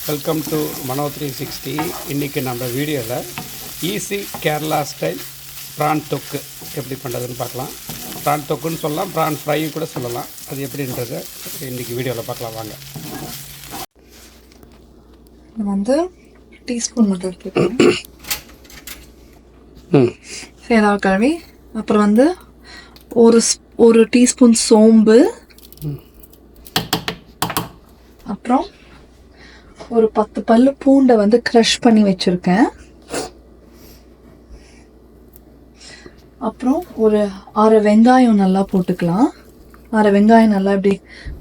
Welcome to மனோ 360. இன்றைக்கி நம்ம வீடியோவில் ஈஸி கேரளா ஸ்டைல் ப்ரான் தொக்கு எப்படி பண்ணுறதுன்னு பார்க்கலாம். ப்ரான் தொக்குன்னு சொல்லலாம், ப்ரான் ஃப்ரை கூட சொல்லலாம். அது எப்படின்றத இன்றைக்கி வீடியோவில் பார்க்கலாம் வாங்க. வந்து டீஸ்பூன் மட்டும் எடுத்துக்கலாம். ஏதாவது கழுவி அப்புறம் வந்து ஒரு டீஸ்பூன் சோம்பு, அப்புறம் ஒரு 10 பல்லு பூண்டை வந்து க்ரஷ் பண்ணி வச்சுருக்கேன். அப்புறம் ஒரு 6 வெங்காயம் நல்லா போட்டுக்கலாம். 6 வெங்காயம் நல்லா இப்படி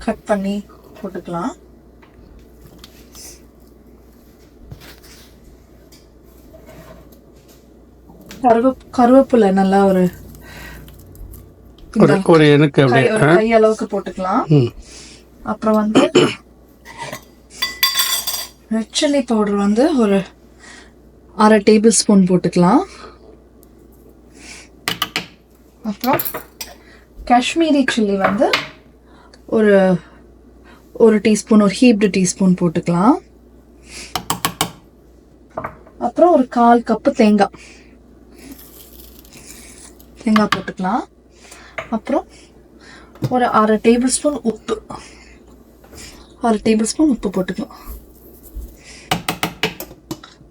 கட் பண்ணி போட்டுக்கலாம். கருவேப்பிலை நல்லா ஒரு கை அளவுக்கு போட்டுக்கலாம். அப்புறம் வந்து ரெட் சில்லி பவுடர் வந்து ஒரு 1/2 டேபிள் ஸ்பூன் போட்டுக்கலாம். அப்புறம் காஷ்மீரி சில்லி வந்து ஒரு டீஸ்பூன், ஒரு ஹீப்டு டீஸ்பூன் போட்டுக்கலாம். அப்புறம் ஒரு 1/4 கப்பு தேங்காய் போட்டுக்கலாம். அப்புறம் ஒரு 1/2 டேபிள் ஸ்பூன் உப்பு, 1/2 டேபிள் ஸ்பூன் உப்பு போட்டுக்கலாம்.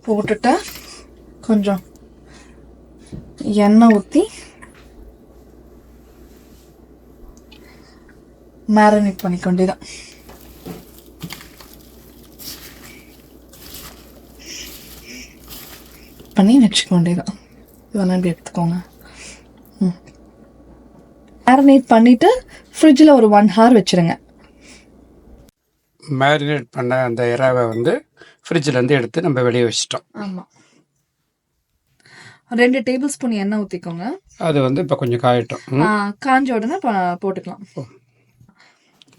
போட்டுட்டு கொஞ்சம் எண்ணெய் ஊற்றி மேரினேட் பண்ணிக்க வேண்டியதான். பண்ணி வச்சுக்க வேண்டியதான். இது வேணா இப்படி எடுத்துக்கோங்க. மேரினேட் பண்ணிவிட்டு ஃப்ரிட்ஜில் ஒரு 1 hour வச்சுருங்க. மேரினேட் பண்ண அந்த இறாவை வந்து ஃப்ரிட்ஜிலேருந்து எடுத்து நம்ம வெளியே வச்சிட்டோம். ஆமாம், 2 டேபிள் ஸ்பூன் எண்ணெய் ஊற்றிக்கோங்க. அது வந்து இப்போ கொஞ்சம் காயட்டும். காஞ்ச உடனே போட்டுக்கலாம்.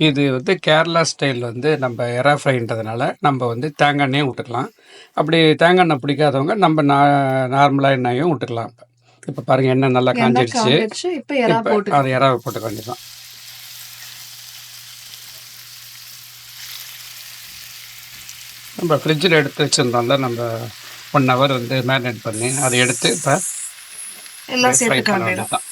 இது வந்து கேரளா ஸ்டைல் வந்து நம்ம எறா ஃப்ரைன்றதுனால நம்ம வந்து தேங்காய் எண்ணெயும் விட்டுக்கலாம். அப்படி தேங்காய் எண்ணெய் பிடிக்காதவங்க நம்ம நார்மலாக எண்ணெயும் விட்டுக்கலாம். இப்போ பாருங்கள், எண்ணெய் நல்லா காஞ்சிடுச்சு. இப்போ அது எறாவை போட்டுக்க வேண்டியதான். நம்ம ஃப்ரிட்ஜில் எடுத்து வச்சுருந்தோம்ல, நம்ம 1 hour வந்து மேரினேட் பண்ணி அதை எடுத்து இப்போ எல்லாம் ஃப்ரை பண்ண வேண்டியதான்.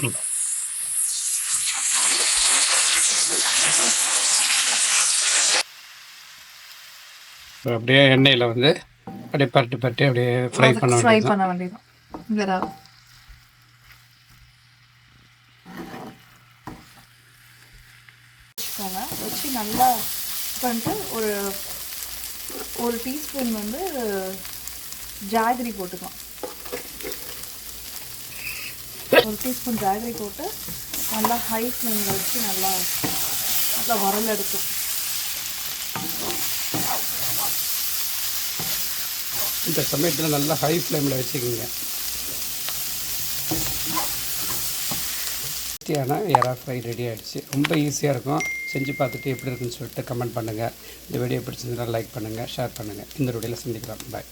இப்போ அப்படியே எண்ணெயில் வந்து அப்படியே பரட்டி அப்படியே ஃப்ரை பண்ண வேண்டியதான். வச்சு நல்லா பண்ணிட்டு ஒரு டீஸ்பூன் வந்து ஜாகரி போட்டுக்கலாம். ஒரு டீஸ்பூன் ஜாகரி போட்டு நல்லா ஹை ஃப்ளேமில் வச்சு நல்லா வரல் எடுக்கும். இந்த சமயத்தில் நல்லா ஹை ஃப்ளேமில் வச்சுக்கோங்க. எறா ஃப்ரை ரெடி ஆகிடுச்சு. ரொம்ப ஈஸியாக இருக்கும். செஞ்சு பார்த்துட்டு எப்படி இருக்குன்னு சொல்லிட்டு கமெண்ட் பண்ணுங்கள். இந்த வீடியோ பிடிச்சிருந்தா லைக் பண்ணுங்கள், ஷேர் பண்ணுங்கள். இந்த வீடியோவில் சந்திக்கலாம். பாய்.